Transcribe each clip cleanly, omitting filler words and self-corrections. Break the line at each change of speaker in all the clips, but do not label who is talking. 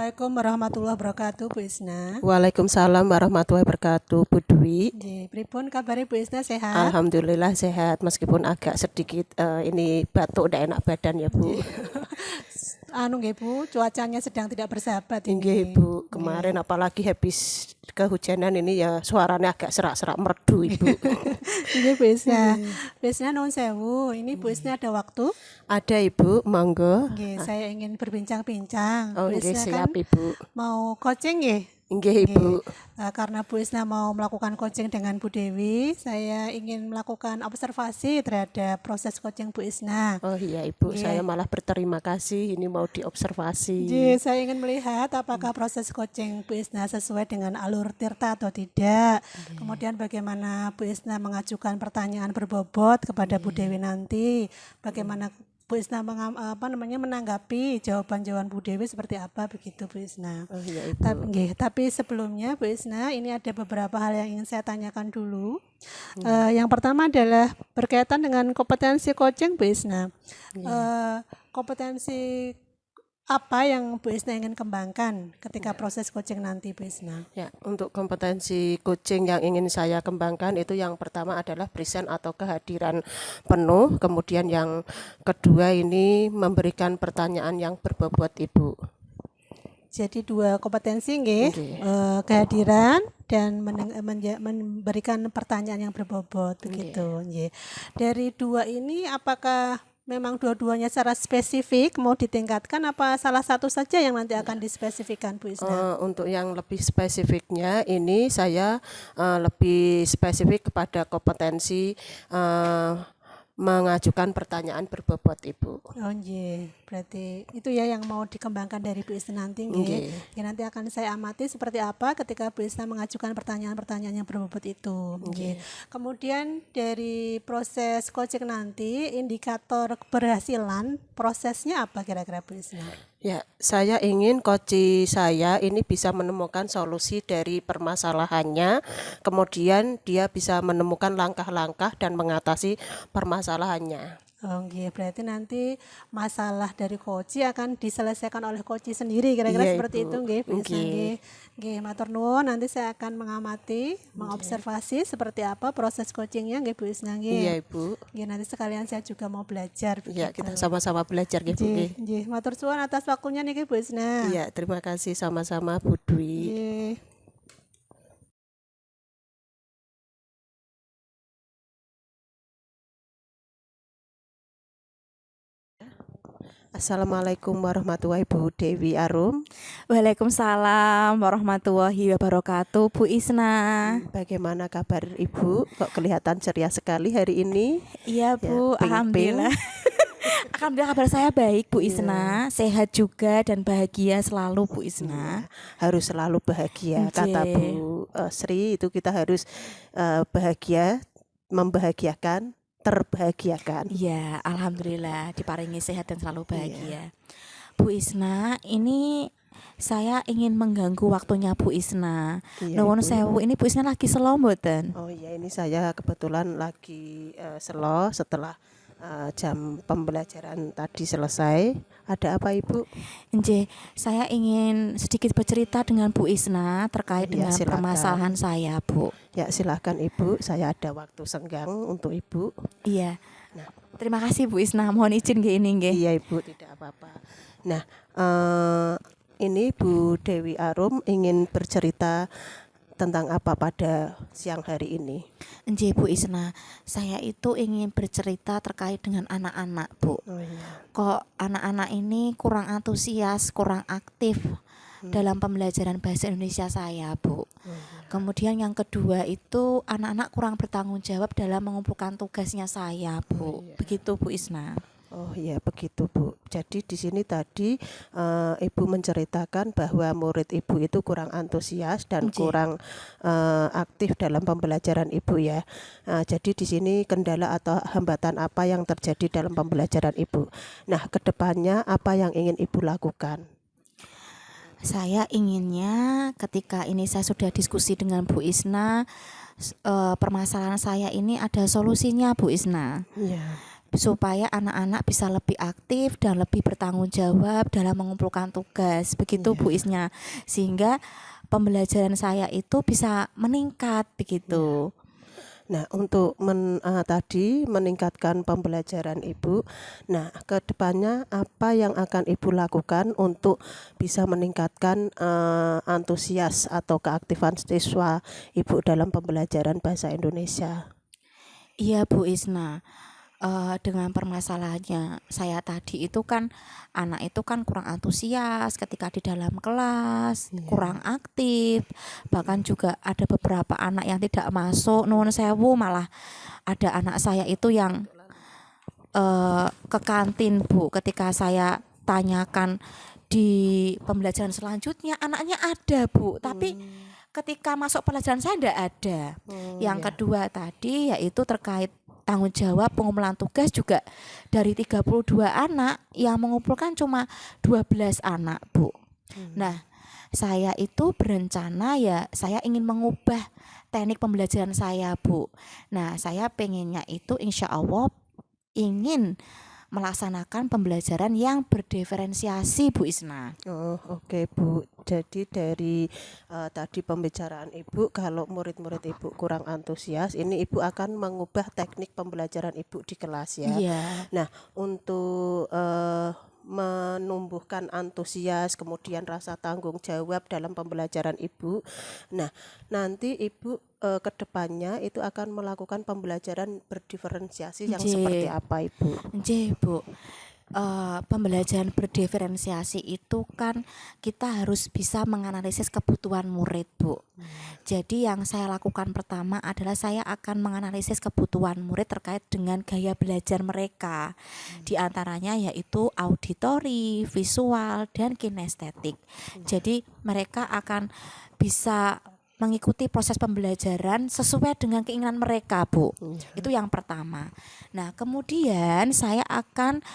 Assalamualaikum warahmatullahi wabarakatuh, Bu Isna.
Waalaikumsalam warahmatullahi wabarakatuh, Bu Dwi.
Nggih, pripun kabare Bu Isna, sehat?
Alhamdulillah sehat, meskipun agak sedikit ini batuk, tidak enak badan ya Bu.
Nggih Bu, cuacanya sedang tidak bersahabat
Nggih
ini.
Bu, kemarin apalagi habis kehujanan ini ya suaranya agak serak-serak merdu Ibu.
Nggih Bu Isna. Bu Isna nuwun sewu, ini Bu Isna ada waktu?
Ada Ibu, monggo.
Nggih, saya ingin berbincang-bincang.
Oh
Bu
nggih,
Isna
siap
kan
Ibu.
mau coaching nggih?
Nggih Ibu.
Karena Bu Isna mau melakukan coaching dengan Bu Dewi, saya ingin melakukan observasi terhadap proses coaching Bu Isna.
Oh iya Ibu,
Nggih.
saya malah berterima kasih ini mau diobservasi.
Jadi saya ingin melihat apakah proses coaching Bu Isna sesuai dengan alur Tirta atau tidak. Kemudian bagaimana Bu Isna mengajukan pertanyaan berbobot kepada Bu Dewi nanti. Bagaimana Bu Isna menanggapi jawaban-jawaban Bu Dewi seperti apa begitu Bu Isna.
Oh iya Ibu.
Tapi sebelumnya Bu Isna, ini ada beberapa hal yang ingin saya tanyakan dulu. Yang pertama adalah berkaitan dengan kompetensi coaching Bu Isna. Kompetensi apa yang Bu Isna ingin kembangkan ketika proses coaching nanti Bu Isna?
Ya, untuk kompetensi coaching yang ingin saya kembangkan itu yang pertama adalah present atau kehadiran penuh, kemudian yang kedua ini memberikan pertanyaan yang berbobot Ibu.
Jadi dua kompetensi nggih, kehadiran dan memberikan pertanyaan yang berbobot begitu nggih. Dari dua ini apakah memang dua-duanya secara spesifik mau ditingkatkan apa salah satu saja yang nanti akan dispesifikkan Bu Isna?
Untuk yang lebih spesifiknya ini saya lebih spesifik kepada kompetensi mengajukan pertanyaan berbobot Ibu.
Oh nggih, berarti itu ya yang mau dikembangkan dari Bu Isna nanti nggih. Ya, nanti akan saya amati seperti apa ketika Bu Isna mengajukan pertanyaan-pertanyaan yang berbobot itu. Nggih. Kemudian dari proses coaching nanti indikator keberhasilan prosesnya apa kira-kira Bu Isna?
Ya, saya ingin coach saya ini bisa menemukan solusi dari permasalahannya, kemudian dia bisa menemukan langkah-langkah dan mengatasi permasalahannya.
Oh nggih, berarti nanti masalah dari coach akan diselesaikan oleh coach sendiri kira-kira
Iya,
seperti
Ibu.
itu nggih Bu Isna
Nggih.
nggih. Nggih, matur nuwun, nanti saya akan mengamati, mengobservasi seperti apa proses coachingnya nggih Bu Isna nggih.
Iya Ibu.
Nggih, nanti sekalian saya juga mau belajar
Ya,
begitu.
kita sama-sama belajar nggih Bu.
Nggih, nggih, matur suwun atas waktunya niki Bu Isna.
Iya, terima kasih sama-sama Bu Dwi.
Nggih.
Assalamualaikum warahmatullahi wabarakatuh, Bu Dewi Arum.
Waalaikumsalam warahmatullahi wabarakatuh, Bu Isna.
Bagaimana kabar Ibu? Kok kelihatan ceria sekali hari ini?
Iya Bu,
ping-ping.
alhamdulillah. Alhamdulillah kabar saya baik Bu Isna, sehat juga dan bahagia selalu Bu Isna.
Harus selalu bahagia, kata Bu Sri, itu kita harus bahagia, membahagiakan, terbahagiakan.
Iya, alhamdulillah diparingi sehat dan selalu bahagia. Bu Isna, ini saya ingin mengganggu waktunya Bu Isna.
Iya,
Nuwun
Ibu.
sewu, ini Bu Isna lagi slow mboten?
Oh iya, ini saya kebetulan lagi slow setelah jam pembelajaran tadi selesai. Ada apa Ibu?
Nggih, saya ingin sedikit bercerita dengan Bu Isna terkait
Iya,
dengan
silakan.
permasalahan saya, Bu.
Ya silahkan Ibu, saya ada waktu senggang untuk Ibu.
Iya.
Nah.
Terima kasih Bu Isna, mohon izin ke ini nggih.
Iya Ibu, tidak apa-apa. Nah, ini Bu Dewi Arum ingin bercerita tentang apa pada siang hari ini?
Nggih Bu Isna, saya itu ingin bercerita terkait dengan anak-anak Bu.
Oh iya.
Kok anak-anak ini kurang antusias, kurang aktif dalam pembelajaran bahasa Indonesia saya Bu. Kemudian yang kedua itu anak-anak kurang bertanggung jawab dalam mengumpulkan tugasnya saya Bu. Begitu Bu Isna.
Oh iya begitu Bu. Jadi di sini tadi Ibu menceritakan bahwa murid Ibu itu kurang antusias dan
Nggih.
kurang aktif dalam pembelajaran Ibu ya. Jadi di sini kendala atau hambatan apa yang terjadi dalam pembelajaran Ibu. Nah, kedepannya apa yang ingin Ibu lakukan?
Saya inginnya ketika ini saya sudah diskusi dengan Bu Isna, permasalahan saya ini ada solusinya Bu Isna.
Iya.
supaya anak-anak bisa lebih aktif dan lebih bertanggung jawab dalam mengumpulkan tugas. Begitu Bu Isna. Sehingga pembelajaran saya itu bisa meningkat begitu.
Nah, untuk tadi meningkatkan pembelajaran Ibu. Nah, ke depannya apa yang akan Ibu lakukan untuk bisa meningkatkan antusias atau keaktifan siswa Ibu dalam pembelajaran bahasa Indonesia?
Iya Bu Isna. Dengan permasalahannya saya tadi itu kan anak itu kan kurang antusias ketika di dalam kelas, kurang aktif, bahkan juga ada beberapa anak yang tidak masuk, nuwun sewu, malah ada anak saya itu yang ke kantin Bu. Ketika saya tanyakan di pembelajaran selanjutnya anaknya ada Bu, tapi ketika masuk pelajaran saya tidak ada. Yang kedua tadi yaitu terkait tanggung jawab pengumpulan tugas juga dari 32 anak yang mengumpulkan cuma 12 anak Bu. Nah, saya itu berencana ya saya ingin mengubah teknik pembelajaran saya Bu. Nah, saya pengennya itu insya Allah ingin melaksanakan pembelajaran yang berdiferensiasi Bu Isna.
Oh, oke Bu. Jadi dari tadi pembicaraan Ibu, kalau murid-murid Ibu kurang antusias, ini Ibu akan mengubah teknik pembelajaran Ibu di kelas ya.
Iya.
Nah, untuk menumbuhkan antusias, kemudian rasa tanggung jawab dalam pembelajaran Ibu. Nah, nanti Ibu ke depannya itu akan melakukan pembelajaran berdiferensiasi yang
Nggih.
seperti apa Ibu?
Nggih, Bu. Pembelajaran berdiferensiasi itu kan kita harus bisa menganalisis kebutuhan murid Bu. Jadi yang saya lakukan pertama adalah saya akan menganalisis kebutuhan murid terkait dengan gaya belajar mereka. Di antaranya yaitu auditori, visual, dan kinestetik. Jadi mereka akan bisa mengikuti proses pembelajaran sesuai dengan keinginan mereka Bu. Itu yang pertama. Nah kemudian saya akan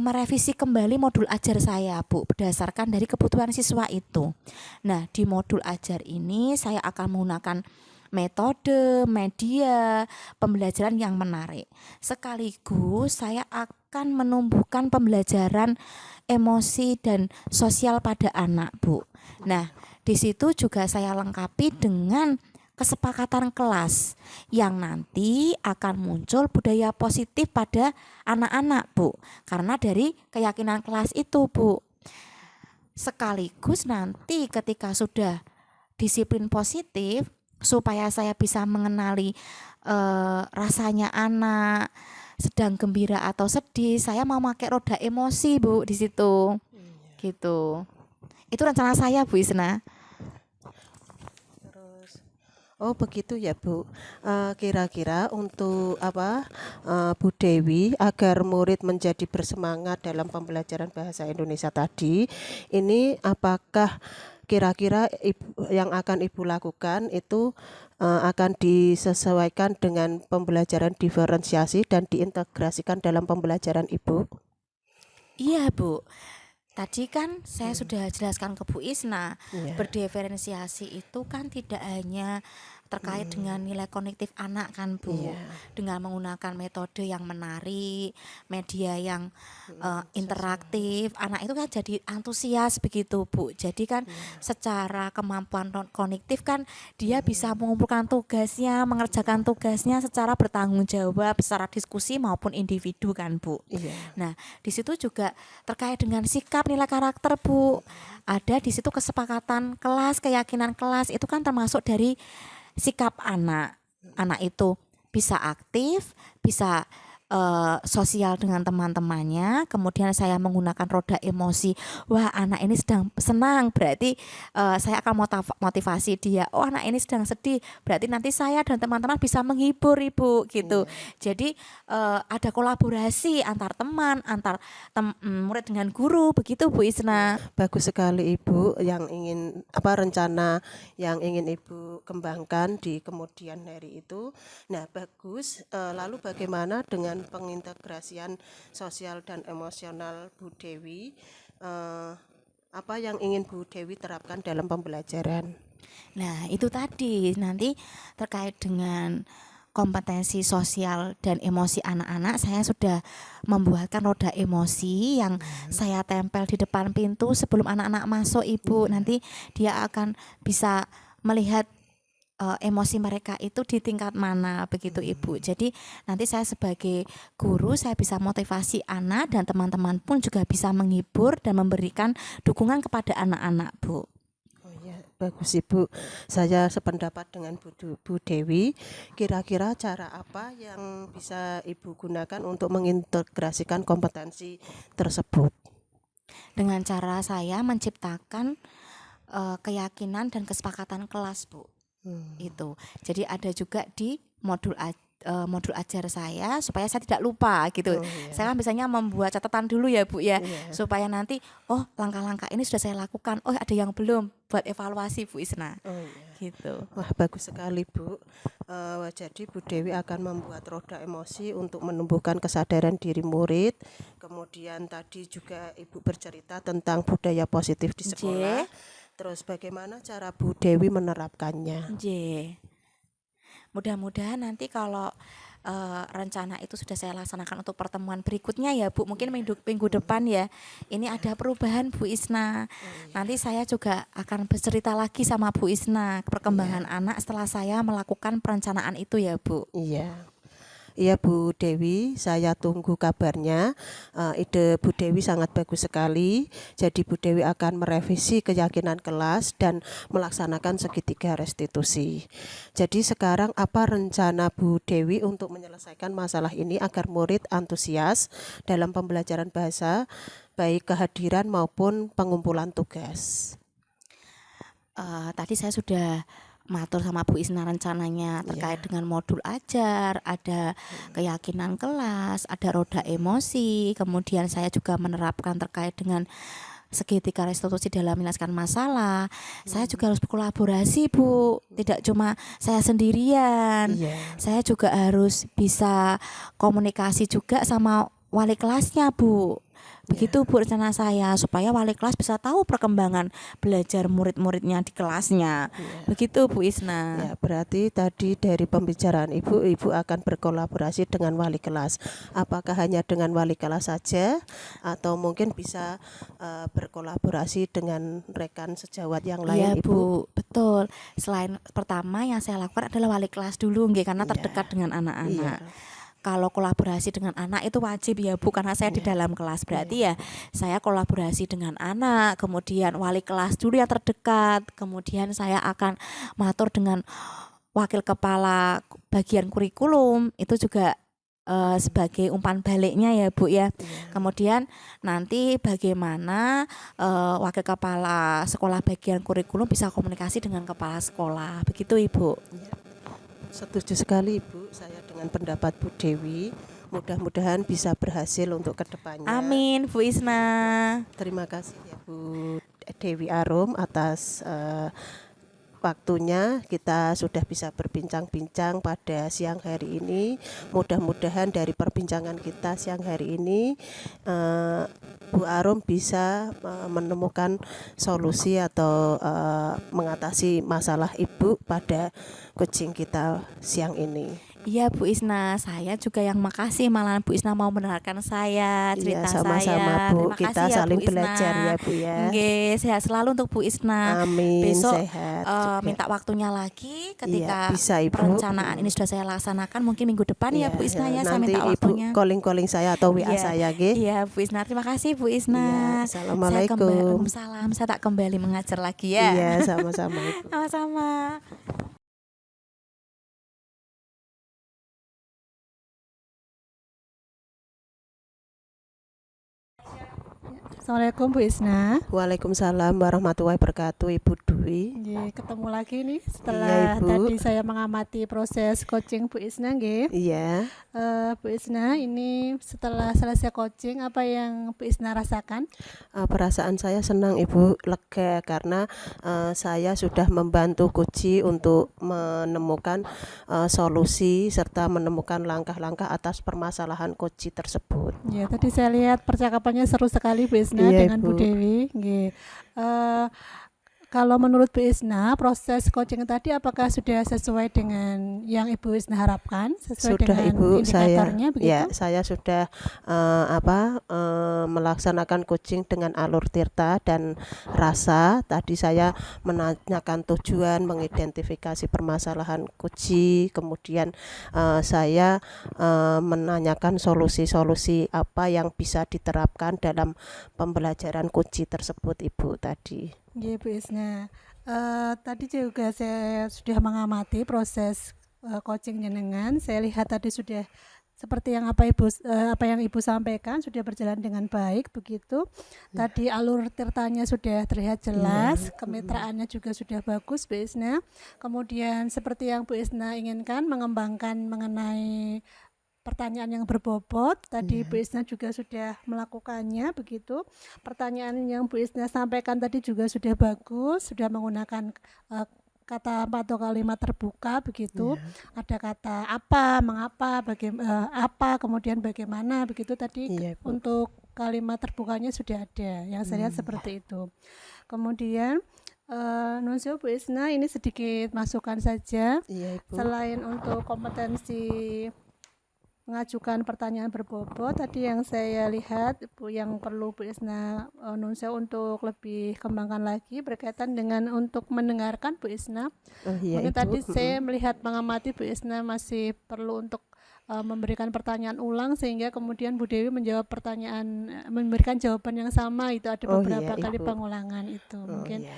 merevisi kembali modul ajar saya Bu, berdasarkan dari kebutuhan siswa itu. Nah di modul ajar ini saya akan menggunakan metode, media, pembelajaran yang menarik. Sekaligus saya akan menumbuhkan pembelajaran emosi dan sosial pada anak Bu. Nah di situ juga saya lengkapi dengan kesepakatan kelas yang nanti akan muncul budaya positif pada anak-anak Bu, karena dari keyakinan kelas itu Bu. Sekaligus nanti ketika sudah disiplin positif, supaya saya bisa mengenali rasanya anak sedang gembira atau sedih, saya mau pakai roda emosi Bu di situ. Gitu. Itu rencana saya Bu Isna.
Oh begitu ya Bu. Kira-kira untuk Bu Dewi agar murid menjadi bersemangat dalam pembelajaran bahasa Indonesia tadi, ini apakah kira-kira yang akan Ibu lakukan itu akan disesuaikan dengan pembelajaran diferensiasi dan diintegrasikan dalam pembelajaran Ibu?
Iya Bu. Tadi kan saya sudah jelaskan ke Bu Isna, berdiferensiasi itu kan tidak hanya terkait dengan nilai kognitif anak kan Bu, dengan menggunakan metode yang menarik, media yang interaktif, anak itu kan jadi antusias begitu Bu. Jadi kan secara kemampuan kognitif kan dia bisa mengumpulkan tugasnya, mengerjakan tugasnya secara bertanggung jawab, secara diskusi maupun individu kan Bu. Nah di situ juga terkait dengan sikap, nilai karakter Bu. Ada di situ kesepakatan kelas, keyakinan kelas itu kan termasuk dari sikap anak. Anak itu bisa aktif, bisa sosial dengan teman-temannya. Kemudian saya menggunakan roda emosi. Wah anak ini sedang senang, berarti saya akan motivasi dia. Oh anak ini sedang sedih, berarti nanti saya dan teman-teman bisa menghibur Ibu gitu. Jadi ada kolaborasi antar teman, antar murid dengan guru, begitu Bu Isna.
Bagus sekali Ibu, yang ingin rencana yang ingin Ibu kembangkan di kemudian hari itu. Nah bagus. Lalu bagaimana dengan pengintegrasian sosial dan emosional Bu Dewi? Apa yang ingin Bu Dewi terapkan dalam pembelajaran?
Nah itu tadi nanti terkait dengan kompetensi sosial dan emosi anak-anak, saya sudah membuatkan roda emosi yang saya tempel di depan pintu sebelum anak-anak masuk, Ibu. Nanti dia akan bisa melihat emosi mereka itu di tingkat mana, begitu Ibu. Jadi nanti saya sebagai guru, saya bisa motivasi anak, dan teman-teman pun juga bisa menghibur dan memberikan dukungan kepada anak-anak, Bu.
Oh ya, bagus Ibu. Saya sependapat dengan Bu Dewi. Kira-kira cara apa yang bisa Ibu gunakan untuk mengintegrasikan kompetensi tersebut?
Dengan cara saya menciptakan keyakinan dan kesepakatan kelas, Bu. Itu. Jadi ada juga di modul ajar saya supaya saya tidak lupa gitu. Saya kan biasanya membuat catatan dulu ya, Bu ya, supaya nanti langkah-langkah ini sudah saya lakukan. Oh, ada yang belum, buat evaluasi, Bu Isna. Gitu.
Wah, bagus sekali Bu. Jadi Bu Dewi akan membuat roda emosi untuk menumbuhkan kesadaran diri murid. Kemudian tadi juga Ibu bercerita tentang budaya positif di sekolah. Terus bagaimana cara Bu Dewi menerapkannya?
Mudah-mudahan nanti kalau rencana itu sudah saya laksanakan untuk pertemuan berikutnya ya, Bu, mungkin minggu depan ya, ini ada perubahan, Bu Isna. Nanti saya juga akan bercerita lagi sama Bu Isna perkembangan anak setelah saya melakukan perencanaan itu ya, Bu.
Iya Bu Dewi, saya tunggu kabarnya. Ide Bu Dewi sangat bagus sekali. Jadi Bu Dewi akan merevisi keyakinan kelas dan melaksanakan segitiga restitusi. Jadi sekarang apa rencana Bu Dewi untuk menyelesaikan masalah ini agar murid antusias dalam pembelajaran bahasa, baik kehadiran maupun pengumpulan tugas?
Tadi saya sudah matur sama Bu Isna rencananya terkait dengan modul ajar, ada keyakinan kelas, ada roda emosi, kemudian saya juga menerapkan terkait dengan segitiga restitusi dalam menyelesaikan masalah. Saya juga harus berkolaborasi, Bu, tidak cuma saya sendirian. Saya juga harus bisa komunikasi juga sama wali kelasnya, Bu. Begitu Bu rencana saya, supaya wali kelas bisa tahu perkembangan belajar murid-muridnya di kelasnya. Begitu Bu Isna.
Ya, berarti tadi dari pembicaraan Ibu akan berkolaborasi dengan wali kelas. Apakah hanya dengan wali kelas saja atau mungkin bisa berkolaborasi dengan rekan sejawat yang lain,
Iya, Bu, betul. Selain pertama yang saya lakukan adalah wali kelas dulu, karena terdekat dengan anak-anak. Kalau kolaborasi dengan anak itu wajib ya, Bu, karena saya di dalam kelas. Berarti ya saya kolaborasi dengan anak, kemudian wali kelas dulu yang terdekat, kemudian saya akan matur dengan wakil kepala bagian kurikulum, itu juga sebagai umpan baliknya ya, Bu ya. Kemudian nanti bagaimana wakil kepala sekolah bagian kurikulum bisa komunikasi dengan kepala sekolah. Begitu, Ibu.
Setuju sekali Ibu, saya dengan pendapat Bu Dewi. Mudah-mudahan bisa berhasil untuk kedepannya.
Amin, Bu Isna.
Terima kasih ya Bu Dewi Arum atas waktunya. Kita sudah bisa berbincang-bincang pada siang hari ini. Mudah-mudahan dari perbincangan kita siang hari ini Bu Arum bisa menemukan solusi atau mengatasi masalah Ibu pada coaching kita siang ini.
Iya Bu Isna, saya juga yang makasih malah Bu Isna mau mendengarkan saya, cerita
sama-sama,
saya.
Bu.
Terima
Kita
kasih ya,
saling
Bu Isna.
belajar ya Bu ya.
Sehat selalu untuk Bu Isna.
Amin.
Besok
Sehat
minta waktunya lagi ketika
bisa, Ibu.
perencanaan ini sudah saya laksanakan, mungkin minggu depan ya Bu Isna ya, saya
nanti
minta
Ibu
waktunya.
calling saya atau WA saya gitu.
Iya Bu Isna, terima kasih Bu Isna.
Assalamualaikum.
Salam, saya tak kembali mengajar lagi ya.
Iya, sama-sama Ibu.
Sama-sama.
Assalamualaikum Bu Isna.
Waalaikumsalam warahmatullahi wabarakatuh Ibu Dwi.
Ketemu lagi nih setelah tadi saya mengamati proses coaching Bu Isna nggih.
Iya.
Bu Isna, ini setelah selesai coaching apa yang Bu Isna rasakan?
Perasaan saya senang Ibu, lega karena saya sudah membantu Koci untuk menemukan solusi serta menemukan langkah-langkah atas permasalahan Koci tersebut.
Ya, tadi saya lihat percakapannya seru sekali Bu Isna dengan Bu Dewi. kalau menurut Bu Isna, proses coaching tadi apakah sudah sesuai dengan yang Ibu Isna harapkan, sesuai
Sudah
dengan
Ibu,
indikatornya begitu?
ya saya sudah melaksanakan coaching dengan alur tirta dan rasa. Tadi saya menanyakan tujuan, mengidentifikasi permasalahan coaching, kemudian saya menanyakan solusi-solusi apa yang bisa diterapkan dalam pembelajaran coaching tersebut Ibu tadi.
Iya Bu Isna. Tadi juga saya sudah mengamati proses coaching jenengan. Saya lihat tadi sudah seperti yang apa yang Ibu sampaikan sudah berjalan dengan baik begitu. Tadi alur tirtanya sudah terlihat jelas, kemitraannya juga sudah bagus Bu Isna. Kemudian seperti yang Bu Isna inginkan mengembangkan mengenai pertanyaan yang berbobot. Tadi Bu Isna juga sudah melakukannya begitu. Pertanyaan yang Bu Isna sampaikan tadi juga sudah bagus, sudah menggunakan kata atau kalimat terbuka begitu. Ada kata apa, mengapa, apa, kemudian bagaimana begitu tadi. Untuk kalimat terbukanya sudah ada. Yang saya lihat seperti itu. Kemudian Nunzio Bu Isna, ini sedikit masukan saja. Selain untuk kompetensi mengajukan pertanyaan berbobot, tadi yang saya lihat yang perlu Bu Isna Nunzio untuk lebih kembangkan lagi berkaitan dengan untuk mendengarkan Bu Isna. Mungkin tadi saya melihat mengamati Bu Isna masih perlu untuk memberikan pertanyaan ulang sehingga kemudian Bu Dewi menjawab pertanyaan, memberikan jawaban yang sama. Itu ada beberapa kali pengulangan itu. Mungkin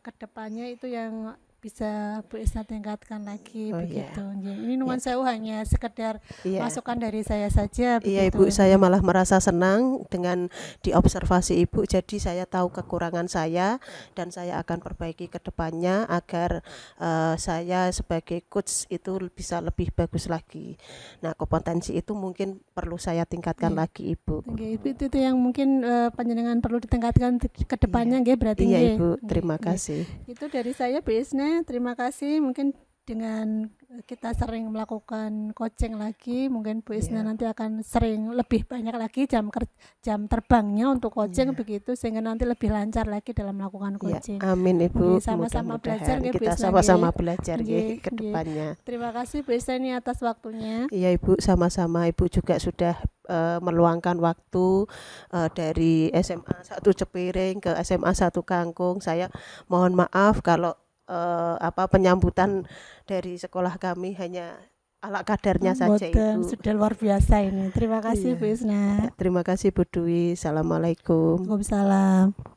kedepannya itu yang bisa Bu Isna tingkatkan lagi begitu. Ini nuansa hanya sekedar masukan dari saya saja.
Iya Ibu, saya malah merasa senang dengan diobservasi Ibu. Jadi saya tahu kekurangan saya dan saya akan perbaiki ke depannya agar saya sebagai coach itu bisa lebih bagus lagi. Nah, kompetensi itu mungkin perlu saya tingkatkan lagi Ibu.
Itu yang mungkin panjenengan perlu ditingkatkan ke depannya berarti.
Iya Ibu, terima kasih.
Itu dari saya Bu Isna. Terima kasih. Mungkin dengan kita sering melakukan coaching lagi, mungkin Bu Isna nanti akan sering lebih banyak lagi jam terbangnya untuk coaching begitu, sehingga nanti lebih lancar lagi dalam melakukan coaching.
Amin Ibu.
Sama-sama belajar
kita sama-sama belajar ke depannya.
Terima kasih Bu Isna ini atas waktunya.
Iya Ibu, sama-sama. Ibu juga sudah meluangkan waktu dari SMA 1 Cepiring ke SMA 1 Kangkung. Saya mohon maaf kalau penyambutan dari sekolah kami hanya ala kadarnya saja Ibu.
Sudah luar biasa ini. Terima kasih Bu Isna.
Terima kasih Bu Dwi. Assalamualaikum.
Waalaikumsalam.